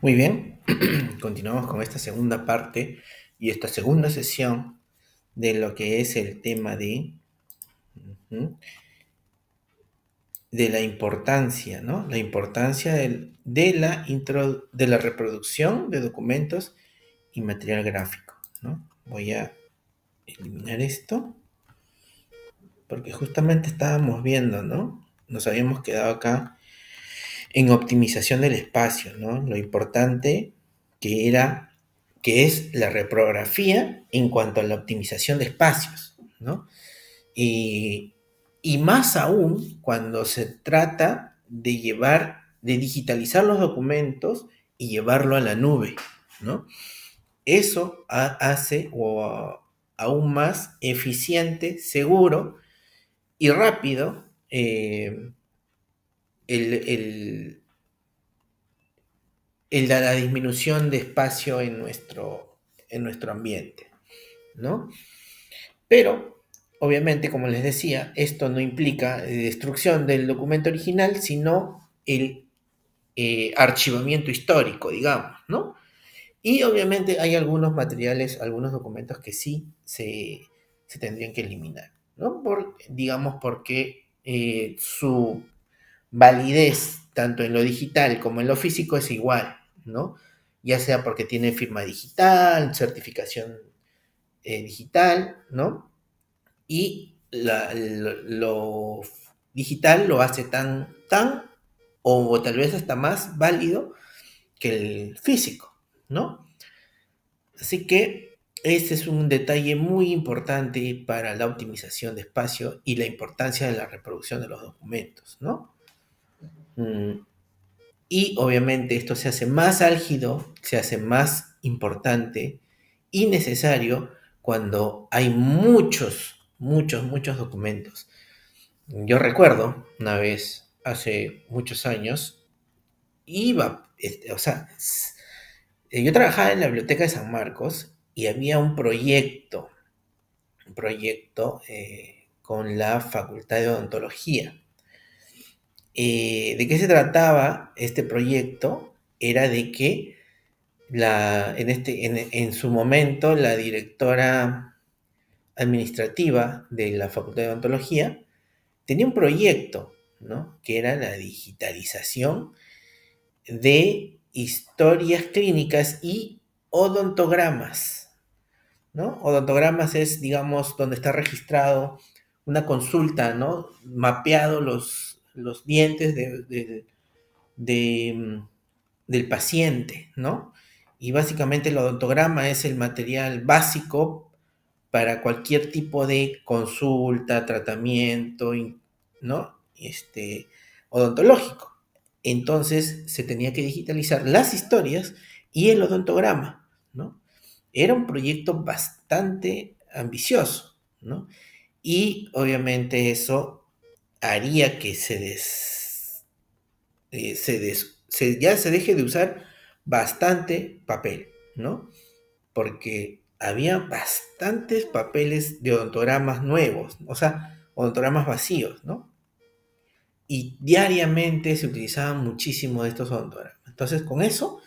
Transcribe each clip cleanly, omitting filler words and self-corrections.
Muy bien, continuamos con esta segunda parte y esta segunda sesión de lo que es el tema ujú, de la importancia, ¿no? La importancia de la reproducción de documentos y material gráfico, ¿no? Voy a eliminar esto porque justamente estábamos viendo, ¿no? Nos habíamos quedado acá en optimización del espacio, ¿no? Lo importante que era, que es la reprografía en cuanto a la optimización de espacios, ¿no? Y, y más aún cuando se trata de de digitalizar los documentos y llevarlo a la nube, ¿no? Eso hace aún más eficiente, seguro y rápido el, el, la disminución de espacio en nuestro ambiente, ¿no? Pero, obviamente, como les decía, esto no implica destrucción del documento original, sino el archivamiento histórico, digamos, ¿no? Y obviamente hay algunos materiales, algunos documentos que sí se tendrían que eliminar, ¿no? Digamos, porque su validez, tanto en lo digital como en lo físico, es igual, ¿no? Ya sea porque tiene firma digital, certificación digital, ¿no? Y lo digital lo hace tan, o tal vez hasta más válido que el físico, ¿no? Así que ese es un detalle muy importante para la optimización de espacio y la importancia de la reproducción de los documentos, ¿no? Mm, Y obviamente esto se hace más álgido, se hace más importante y necesario cuando hay muchos documentos. Yo recuerdo una vez, hace muchos años, o sea, yo trabajaba en la biblioteca de San Marcos y había un proyecto con la Facultad de Odontología. ¿De qué se trataba este proyecto? Era de que en su momento la directora administrativa de la Facultad de Odontología tenía un proyecto, ¿no? Que era la digitalización de historias clínicas y odontogramas, ¿no? Odontogramas es, digamos, donde está registrado una consulta, ¿no? Mapeado los dientes de, del paciente, ¿no? Y básicamente el odontograma es el material básico para cualquier tipo de consulta, tratamiento, ¿no? Odontológico. Entonces se tenía que digitalizar las historias y el odontograma, ¿no? Era un proyecto bastante ambicioso, ¿no? Y obviamente eso haría que ya se deje de usar bastante papel, ¿no? Porque había bastantes papeles de odontogramas nuevos, o sea, odontogramas vacíos, ¿no? Y diariamente se utilizaban muchísimo de estos odontogramas. Entonces, con eso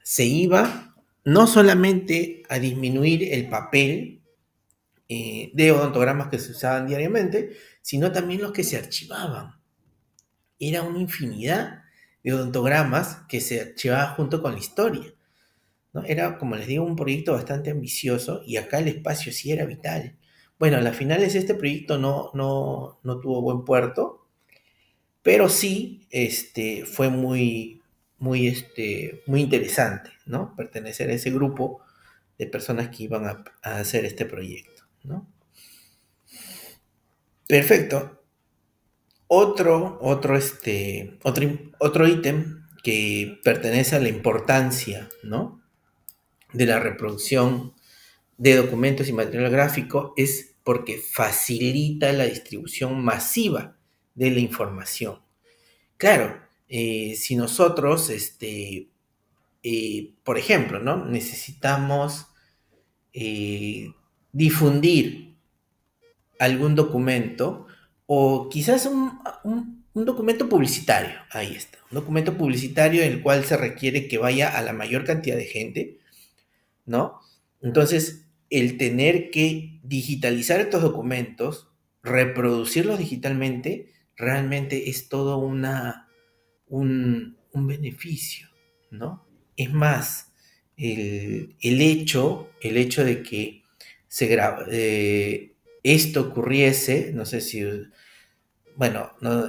se iba no solamente a disminuir el papel de odontogramas que se usaban diariamente, sino también los que se archivaban. Era una infinidad de odontogramas que se archivaban junto con la historia, ¿no? Era, como les digo, un proyecto bastante ambicioso y acá el espacio sí era vital. Bueno, a las finales este proyecto no tuvo buen puerto, pero sí fue muy interesante, ¿no? Pertenecer a ese grupo de personas que iban a hacer este proyecto, ¿no? Perfecto. Otro ítem que pertenece a la importancia, ¿no? De la reproducción de documentos y material gráfico es porque facilita la distribución masiva de la información. Claro, si nosotros, por ejemplo, ¿no? Necesitamos eh, difundir algún documento o quizás un documento publicitario, ahí está, un documento publicitario en el cual se requiere que vaya a la mayor cantidad de gente, ¿no? Entonces, el tener que digitalizar estos documentos, reproducirlos digitalmente, realmente es todo un beneficio, ¿no? Es más, el hecho de que esto ocurriese, no sé si, bueno, no,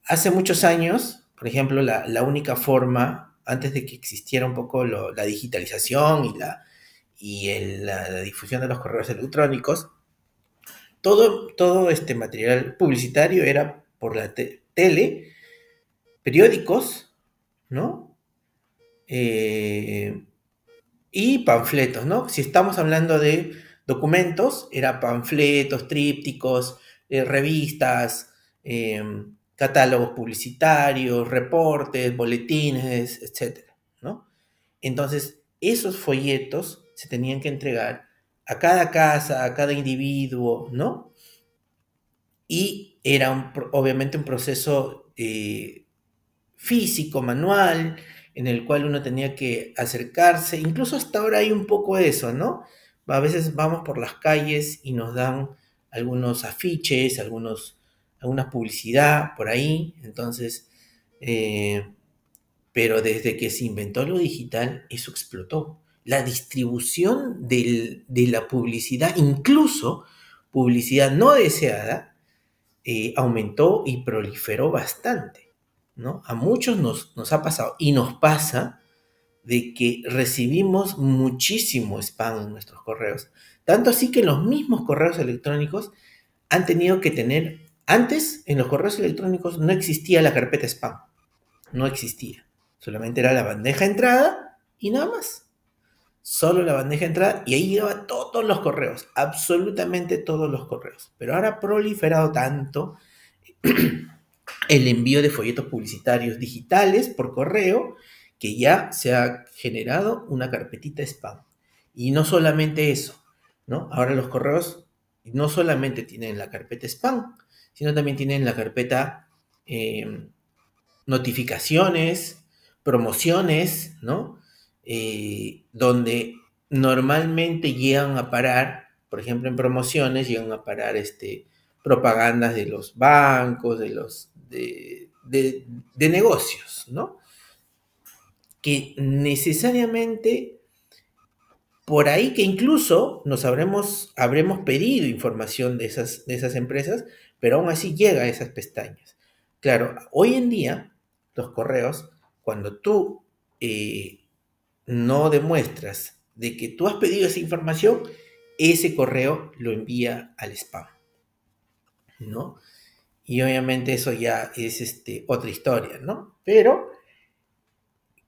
hace muchos años, por ejemplo, la única forma, antes de que existiera un poco la digitalización la difusión de los correos electrónicos, todo este material publicitario era por la tele, periódicos, ¿no? Eh, y panfletos, ¿no? Si estamos hablando de documentos, era panfletos, trípticos, revistas, eh, catálogos publicitarios, reportes, boletines, etcétera, ¿no? Entonces, esos folletos se tenían que entregar a cada casa, a cada individuo, ¿no? Y era obviamente un proceso físico, manual, en el cual uno tenía que acercarse. Incluso hasta ahora hay un poco de eso, ¿no? A veces vamos por las calles y nos dan algunos afiches, alguna publicidad por ahí. Entonces, pero desde que se inventó lo digital, eso explotó. La distribución de la publicidad, incluso publicidad no deseada, aumentó y proliferó bastante, ¿no? A muchos nos ha pasado y nos pasa de que recibimos muchísimo spam en nuestros correos. Tanto así que los mismos correos electrónicos han tenido que tener, antes en los correos electrónicos no existía la carpeta spam, no existía. Solamente era la bandeja de entrada y nada más. Solo la bandeja de entrada y ahí llevaba todos los correos, absolutamente todos los correos. Pero ahora ha proliferado tanto el envío de folletos publicitarios digitales por correo, que ya se ha generado una carpetita spam. Y no solamente eso, ¿no? Ahora los correos no solamente tienen la carpeta spam, sino también tienen la carpeta notificaciones, promociones, ¿no? Donde normalmente llegan a parar, por ejemplo, en promociones llegan a parar propagandas de los bancos, de negocios, ¿no? Que necesariamente por ahí que incluso habremos pedido información de esas empresas, pero aún así llega a esas pestañas. Claro, hoy en día los correos, cuando tú no demuestras de que tú has pedido esa información, ese correo lo envía al spam, ¿no? Y obviamente eso ya es otra historia, ¿no? Pero,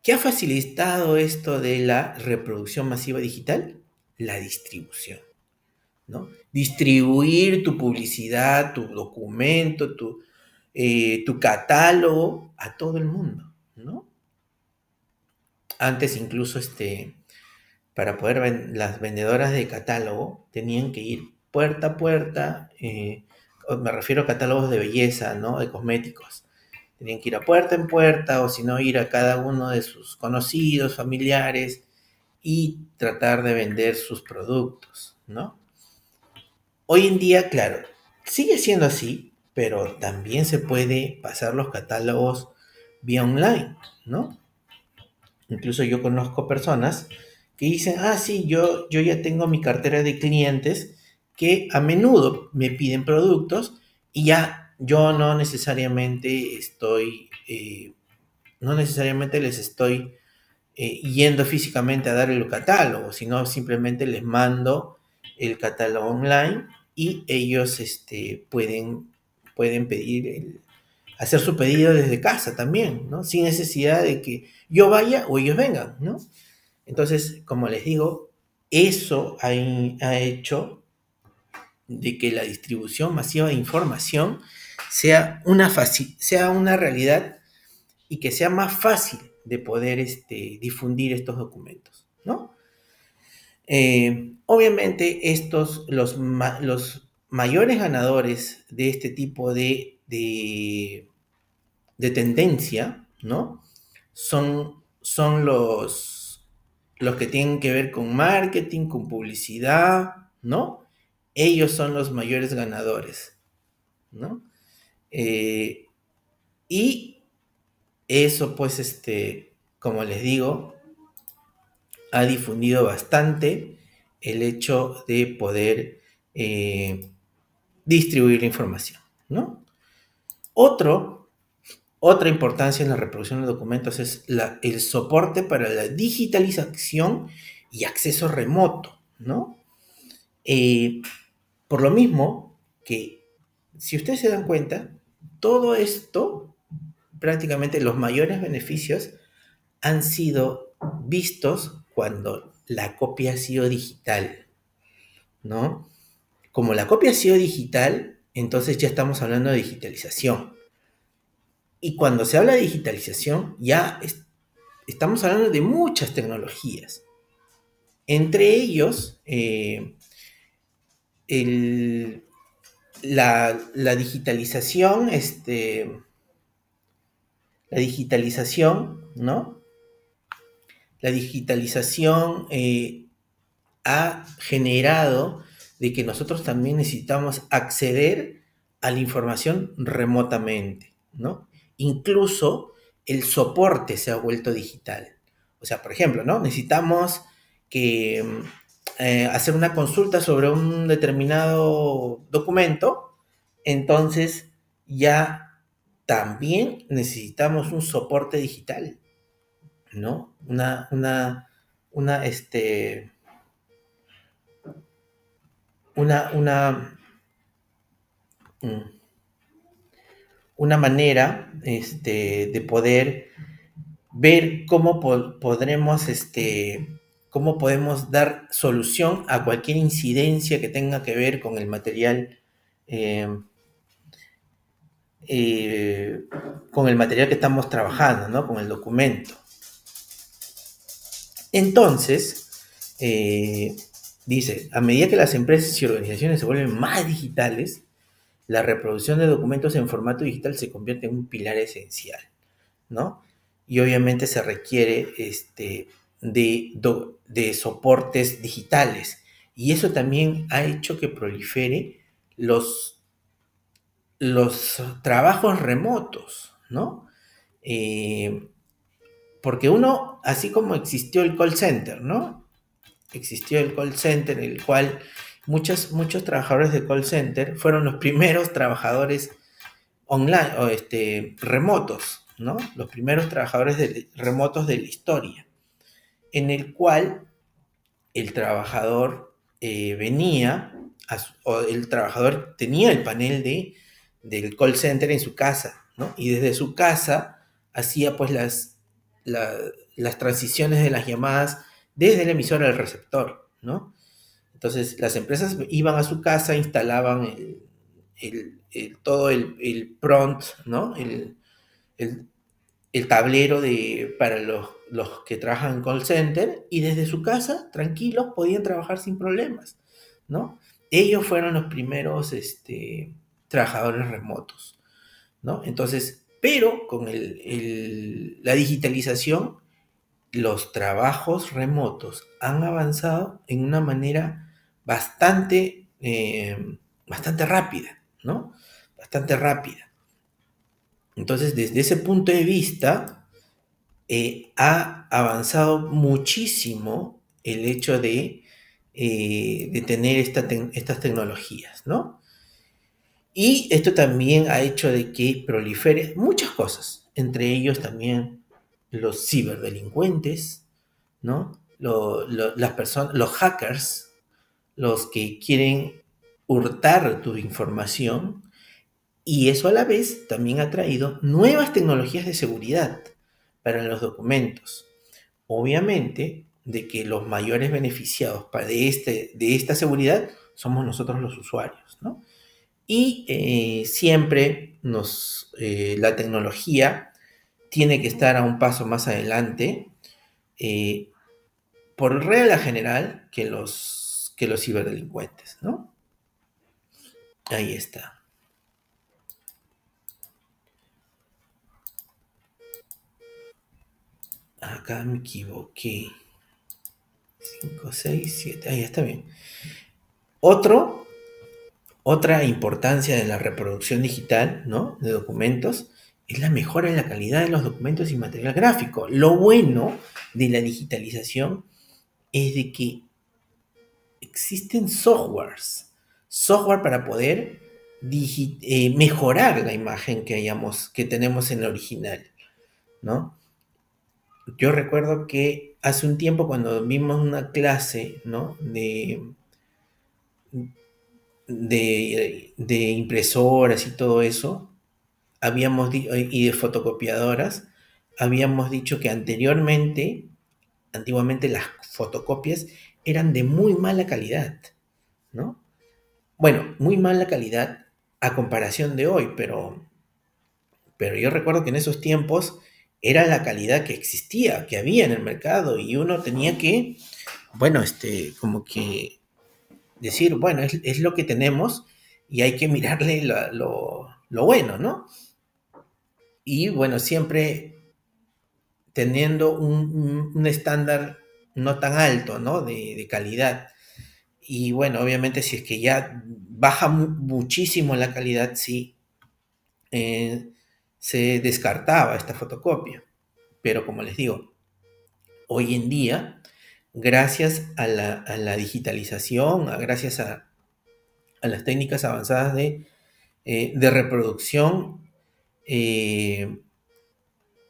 ¿qué ha facilitado esto de la reproducción masiva digital? La distribución, ¿no? Distribuir tu publicidad, tu documento, tu catálogo a todo el mundo, ¿no? Antes incluso para poder las vendedoras de catálogo tenían que ir puerta a puerta, me refiero a catálogos de belleza, ¿no? De cosméticos. Tenían que ir a puerta en puerta o si no ir a cada uno de sus conocidos, familiares y tratar de vender sus productos, ¿no? Hoy en día, claro, sigue siendo así, pero también se puede pasar los catálogos vía online, ¿no? Incluso yo conozco personas que dicen, ah, sí, yo ya tengo mi cartera de clientes que a menudo me piden productos y ya yo no necesariamente les estoy yendo físicamente a dar el catálogo, sino simplemente les mando el catálogo online y ellos pueden hacer su pedido desde casa también, ¿no? Sin necesidad de que yo vaya o ellos vengan, ¿no? Entonces, como les digo, eso ha hecho de que la distribución masiva de información sea una realidad y que sea más fácil de poder difundir estos documentos, ¿no? Obviamente los mayores ganadores de este tipo de de, de tendencia, ¿no? Son los que tienen que ver con marketing, con publicidad, ¿no? Ellos son los mayores ganadores, ¿no? Eh, y eso, pues, como les digo, ha difundido bastante el hecho de poder distribuir la información, ¿no? Otro, Otra importancia en la reproducción de documentos es el soporte para la digitalización y acceso remoto, ¿no? Eh, por lo mismo que, si ustedes se dan cuenta, todo esto, prácticamente los mayores beneficios, han sido vistos cuando la copia ha sido digital, ¿no? Como la copia ha sido digital, entonces ya estamos hablando de digitalización. Y cuando se habla de digitalización, estamos hablando de muchas tecnologías. Entre ellos, el, la digitalización, la digitalización, ¿no? La digitalización ha generado de que nosotros también necesitamos acceder a la información remotamente, ¿no? Incluso el soporte se ha vuelto digital. O sea, por ejemplo, ¿no? Necesitamos hacer una consulta sobre un determinado documento, entonces ya también necesitamos un soporte digital, ¿no? Una, una, mm, una manera de poder ver cómo podremos, cómo podemos dar solución a cualquier incidencia que tenga que ver con el material, eh, eh, con el material que estamos trabajando, ¿no? Con el documento. Entonces, dice, a medida que las empresas y organizaciones se vuelven más digitales, la reproducción de documentos en formato digital se convierte en un pilar esencial, ¿no? Y obviamente se requiere de soportes digitales. Y eso también ha hecho que prolifere los trabajos remotos, ¿no? Eh, Porque uno, así como existió el call center, ¿no? Existió el call center, en el cual muchos trabajadores de call center fueron los primeros trabajadores online o remotos, ¿no? Los primeros trabajadores remotos de la historia, en el cual el trabajador venía, o el trabajador tenía el panel del call center en su casa, ¿no? Y desde su casa hacía pues las transiciones de las llamadas desde la emisora al receptor, ¿no? Entonces las empresas iban a su casa, instalaban todo el prompt, ¿no? El, el tablero para los que trabajan en call center, y desde su casa, tranquilos, podían trabajar sin problemas, ¿no? Ellos fueron los primeros trabajadores remotos, ¿no? Entonces, pero con la digitalización, los trabajos remotos han avanzado en una manera bastante rápida, ¿no? Bastante rápida. Entonces, desde ese punto de vista, ha avanzado muchísimo el hecho de tener estas tecnologías, ¿no? Y esto también ha hecho de que prolifere muchas cosas, entre ellos también los ciberdelincuentes, ¿no? Las personas, los hackers, los que quieren hurtar tu información, y eso a la vez también ha traído nuevas tecnologías de seguridad para los documentos. Obviamente, de que los mayores beneficiados de esta seguridad somos nosotros los usuarios, ¿no? Y siempre la tecnología tiene que estar a un paso más adelante, eh, por regla general, que los ciberdelincuentes, ¿no? Ahí está. Acá me equivoqué. 5, 6, 7. Ahí está bien. Otra importancia de la reproducción digital, ¿no? De documentos es la mejora en la calidad de los documentos y material gráfico. Lo bueno de la digitalización es de que existen software para poder mejorar la imagen que tenemos en el original, ¿no? Yo recuerdo que hace un tiempo cuando vimos una clase, ¿no? De impresoras y todo eso, y de fotocopiadoras, habíamos dicho que antiguamente las fotocopias eran de muy mala calidad, ¿no? Bueno, muy mala calidad a comparación de hoy, pero yo recuerdo que en esos tiempos era la calidad que existía, que había en el mercado y uno tenía que, bueno, como que decir, bueno, es lo que tenemos y hay que mirarle lo bueno, ¿no? Y bueno, siempre teniendo un estándar no tan alto, ¿no? De calidad. Y bueno, obviamente si es que ya baja muchísimo la calidad, sí, eh, se descartaba esta fotocopia. Pero como les digo, hoy en día, gracias a la digitalización, gracias a las técnicas avanzadas de reproducción, eh,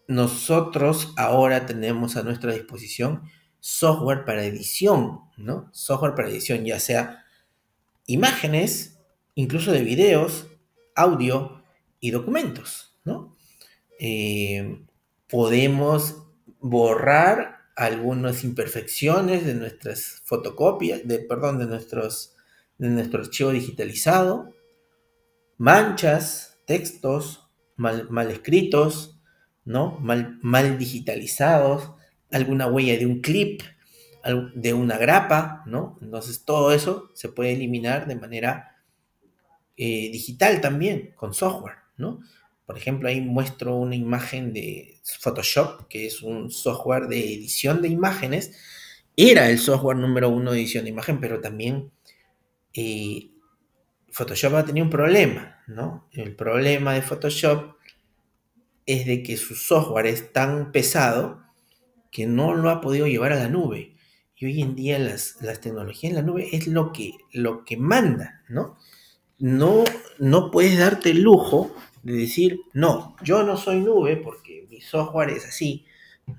nosotros ahora tenemos a nuestra disposición software para edición, ¿no? Software para edición, ya sea imágenes, incluso de videos, audio y documentos, ¿no? Eh, Podemos borrar algunas imperfecciones de nuestras fotocopias, perdón, de nuestro archivo digitalizado, manchas, textos mal escritos, ¿no? Mal digitalizados, alguna huella de un clip, de una grapa, ¿no? Entonces todo eso se puede eliminar de manera digital también, con software, ¿no? Por ejemplo, ahí muestro una imagen de Photoshop, que es un software de edición de imágenes. Era el software número uno de edición de imagen, pero también eh, Photoshop ha tenido un problema, ¿no? El problema de Photoshop es de que su software es tan pesado que no lo ha podido llevar a la nube. Y hoy en día las tecnologías en la nube es lo que manda, ¿no? No, no puedes darte el lujo de decir, no, yo no soy nube porque mi software es así,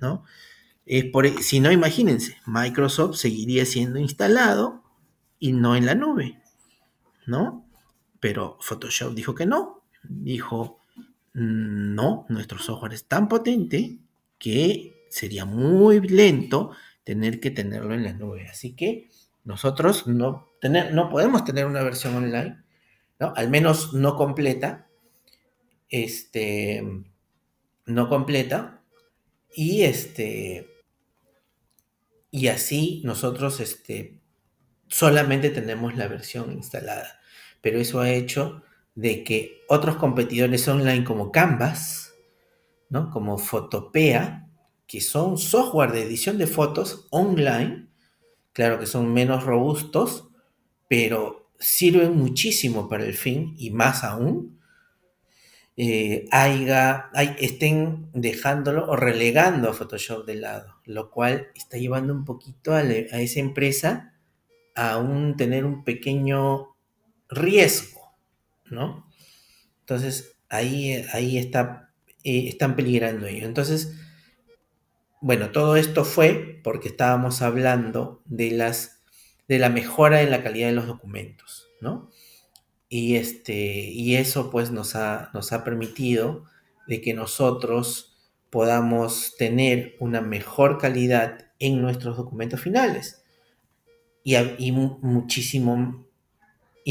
¿no? Si no, imagínense, Microsoft seguiría siendo instalado y no en la nube, ¿no? Pero Photoshop dijo que no. Dijo, no, nuestro software es tan potente que sería muy lento tener que tenerlo en la nube. Así que nosotros no podemos tener una versión online, ¿no? Al menos no completa, este, no completa, y y así nosotros, solamente tenemos la versión instalada. Pero eso ha hecho de que otros competidores online como Canvas, ¿no? Como Photopea, que son software de edición de fotos online, claro que son menos robustos, pero sirven muchísimo para el fin y más aún, estén dejándolo o relegando a Photoshop de lado, lo cual está llevando un poquito a esa empresa a tener un pequeño riesgo, ¿no? Entonces ahí están peligrando ellos. Entonces, bueno, todo esto fue porque estábamos hablando de la mejora en la calidad de los documentos, ¿no? Y eso pues nos ha permitido de que nosotros podamos tener una mejor calidad en nuestros documentos finales. Y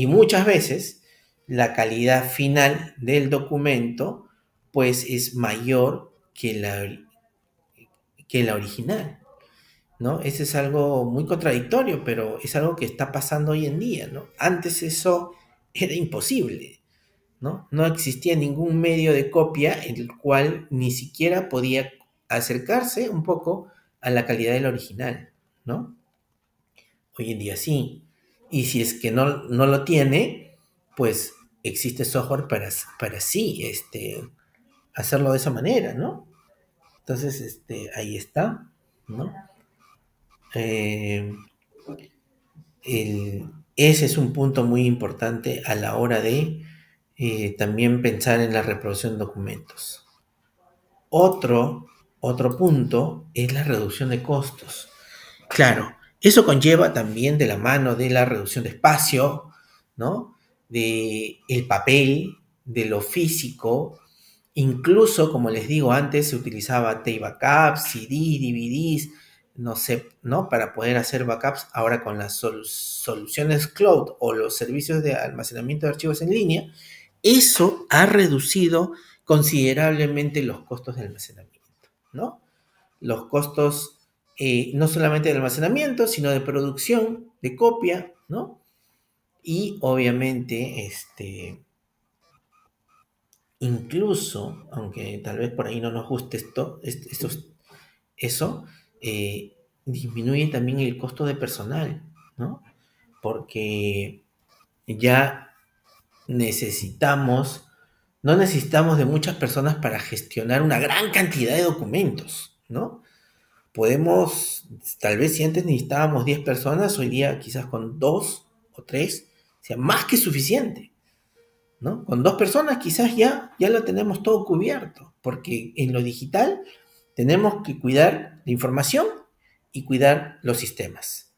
muchas veces la calidad final del documento pues es mayor que la original, ¿no? Ese es algo muy contradictorio, pero es algo que está pasando hoy en día, ¿no? Antes eso era imposible, ¿no? No existía ningún medio de copia en el cual ni siquiera podía acercarse un poco a la calidad del original, ¿no? Hoy en día sí. Y si es que no lo tiene, pues existe software para sí, hacerlo de esa manera, ¿no? Entonces, ahí está, ¿no? Eh, ese es un punto muy importante a la hora de también pensar en la reproducción de documentos. Otro, otro punto es la reducción de costos. Claro, eso conlleva también de la mano de la reducción de espacio, ¿no? De el papel, de lo físico. Incluso, como les digo antes, se utilizaba tape backups, CD, DVDs, no sé, ¿no? Para poder hacer backups. Ahora con las soluciones cloud o los servicios de almacenamiento de archivos en línea, eso ha reducido considerablemente los costos de almacenamiento, ¿no? Los costos no solamente de almacenamiento, sino de producción, de copia, ¿no? Y obviamente, incluso, aunque tal vez por ahí no nos guste eso, eh, disminuye también el costo de personal, ¿no? Porque ya necesitamos, no necesitamos de muchas personas para gestionar una gran cantidad de documentos, ¿no? Podemos, tal vez si antes necesitábamos 10 personas, hoy día quizás con 2 o 3 sea más que suficiente, ¿no? Con 2 personas quizás ya lo tenemos todo cubierto, porque en lo digital tenemos que cuidar la información y cuidar los sistemas,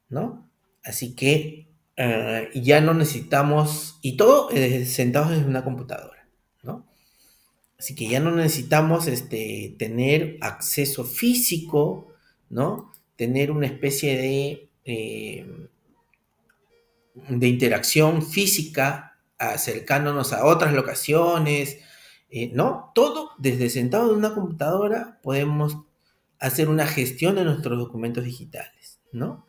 ¿no? Así que ya no necesitamos, y todo sentados en una computadora, ¿no? Así que ya no necesitamos tener acceso físico, ¿no? Tener una especie de interacción física acercándonos a otras locaciones, ¿no? Todo desde sentado en una computadora podemos hacer una gestión de nuestros documentos digitales, ¿no?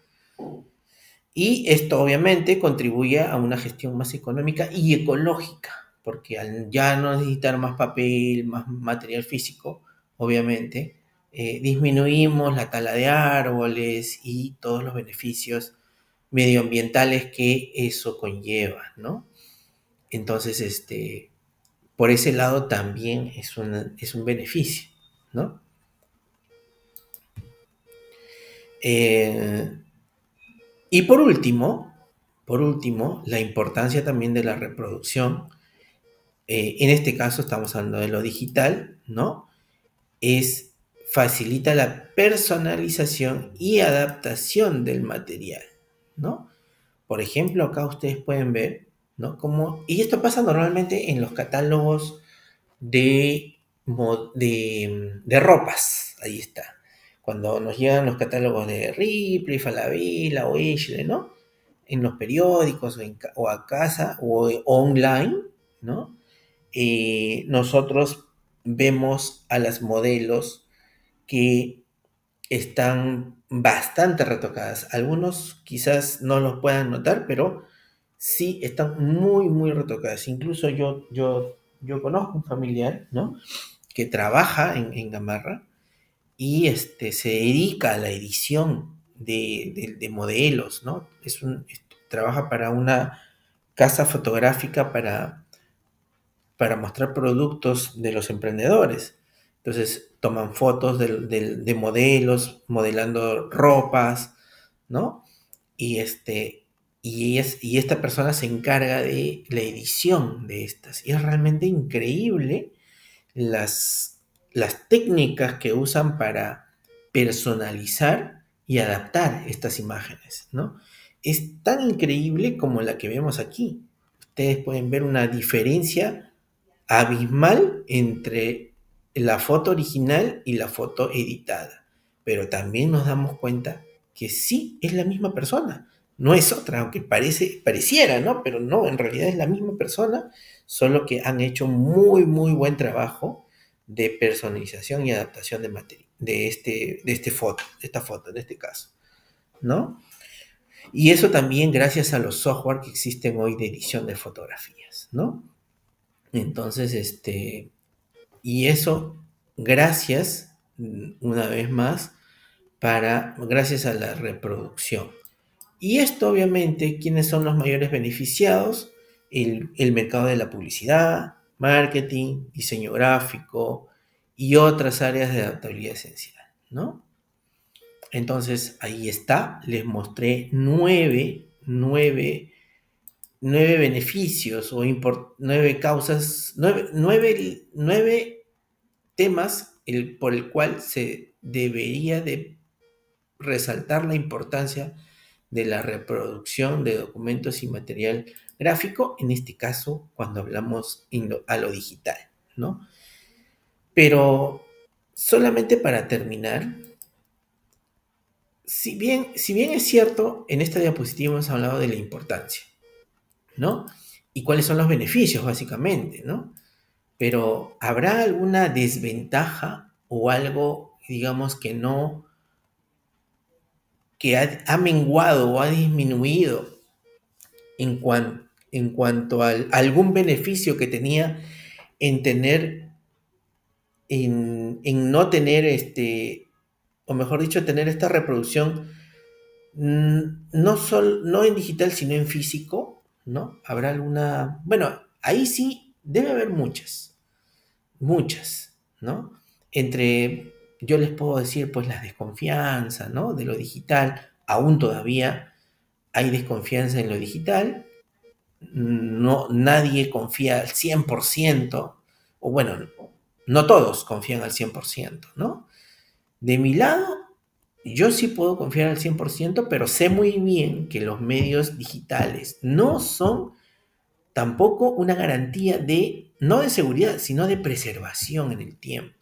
Y esto obviamente contribuye a una gestión más económica y ecológica, porque al ya no necesitar más papel, más material físico, obviamente, disminuimos la tala de árboles y todos los beneficios medioambientales que eso conlleva, ¿no? Entonces, por ese lado también es un beneficio, ¿no? Eh, y por último, la importancia también de la reproducción. En este caso estamos hablando de lo digital, ¿no? Facilita la personalización y adaptación del material, ¿no? Por ejemplo, acá ustedes pueden ver, ¿no? Y esto pasa normalmente en los catálogos de ropas, ahí está. Cuando nos llegan los catálogos de Ripley, Falabella o Ashley, ¿no? En los periódicos o a casa o online, ¿no? Nosotros vemos a las modelos que están bastante retocadas. Algunos quizás no los puedan notar, pero sí están muy, muy retocadas. Incluso yo conozco un familiar, ¿no? Que trabaja en Gamarra y se dedica a la edición de modelos, ¿no? Trabaja para una casa fotográfica para mostrar productos de los emprendedores. Entonces toman fotos de modelos, modelando ropas, ¿no? Y, y esta persona se encarga de la edición de estas. Y es realmente increíble las técnicas que usan para personalizar y adaptar estas imágenes, ¿no? Es tan increíble como la que vemos aquí. Ustedes pueden ver una diferencia abismal entre la foto original y la foto editada. Pero también nos damos cuenta que sí es la misma persona. No es otra, aunque pareciera, ¿no? Pero no, en realidad es la misma persona, solo que han hecho muy, muy buen trabajo de personalización y adaptación de esta foto en este caso, ¿no? Y eso también gracias a los software que existen hoy de edición de fotografías, ¿no? Entonces, y eso gracias, una vez más, gracias a la reproducción. Y esto, obviamente, ¿quiénes son los mayores beneficiados? El mercado de la publicidad, marketing, diseño gráfico y otras áreas de adaptabilidad esencial, ¿no? Entonces, ahí está, les mostré nueve beneficios o nueve causas, nueve temas por el cual se debería de resaltar la importancia de la reproducción de documentos y material gráfico, en este caso cuando hablamos a lo digital, ¿no? Pero solamente para terminar, si bien es cierto, en esta diapositiva hemos hablado de la importancia, ¿no? Y cuáles son los beneficios, básicamente, ¿no? Pero ¿habrá alguna desventaja o algo, digamos, que ha menguado o ha disminuido en cuanto a algún beneficio que tenía en tener, en no tener o mejor dicho, tener esta reproducción no en digital, sino en físico, ¿no? ¿Habrá alguna? Bueno, ahí sí debe haber muchas, ¿no? Yo les puedo decir, pues, la desconfianza, ¿no? De lo digital, aún todavía hay desconfianza en lo digital, no, nadie confía al 100%, o bueno, no todos confían al 100%, ¿no? De mi lado, yo sí puedo confiar al 100%, pero sé muy bien que los medios digitales no son tampoco una garantía no de seguridad, sino de preservación en el tiempo.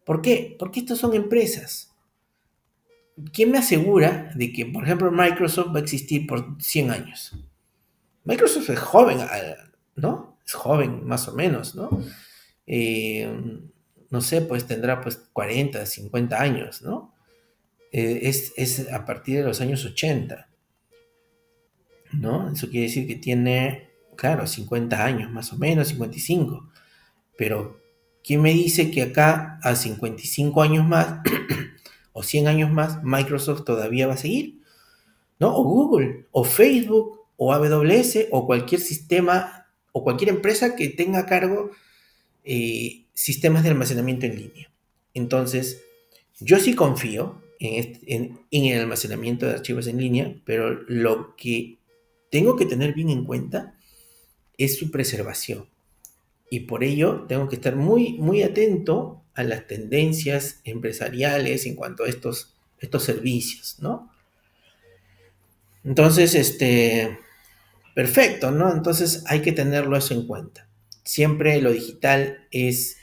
¿Por qué? Porque estos son empresas. ¿Quién me asegura de que, por ejemplo, Microsoft va a existir por 100 años? Microsoft es joven, ¿no? Es joven, más o menos, ¿no? Eh, no sé, pues tendrá pues 40, 50 años, ¿no? Es a partir de los años 80, ¿no? Eso quiere decir que tiene, claro, 50 años más o menos, 55. Pero, ¿quién me dice que acá a 55 años más o 100 años más Microsoft todavía va a seguir? ¿No? O Google, o Facebook, o AWS, o cualquier sistema, o cualquier empresa que tenga a cargo sistemas de almacenamiento en línea. Entonces, yo sí confío en el almacenamiento de archivos en línea, pero lo que tengo que tener bien en cuenta es su preservación. Y por ello tengo que estar muy, muy atento a las tendencias empresariales en cuanto a estos servicios, ¿no? Entonces, perfecto, ¿no? Entonces hay que tenerlo eso en cuenta. Siempre lo digital es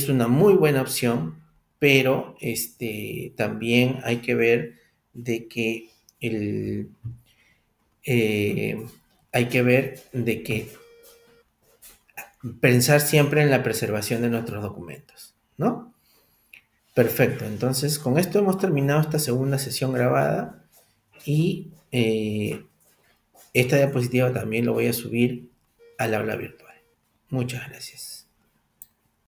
una muy buena opción, pero también hay que ver de que eh, hay que ver de que pensar siempre en la preservación de nuestros documentos, ¿no? Perfecto, entonces con esto hemos terminado esta segunda sesión grabada y esta diapositiva también lo voy a subir al aula virtual. Muchas gracias.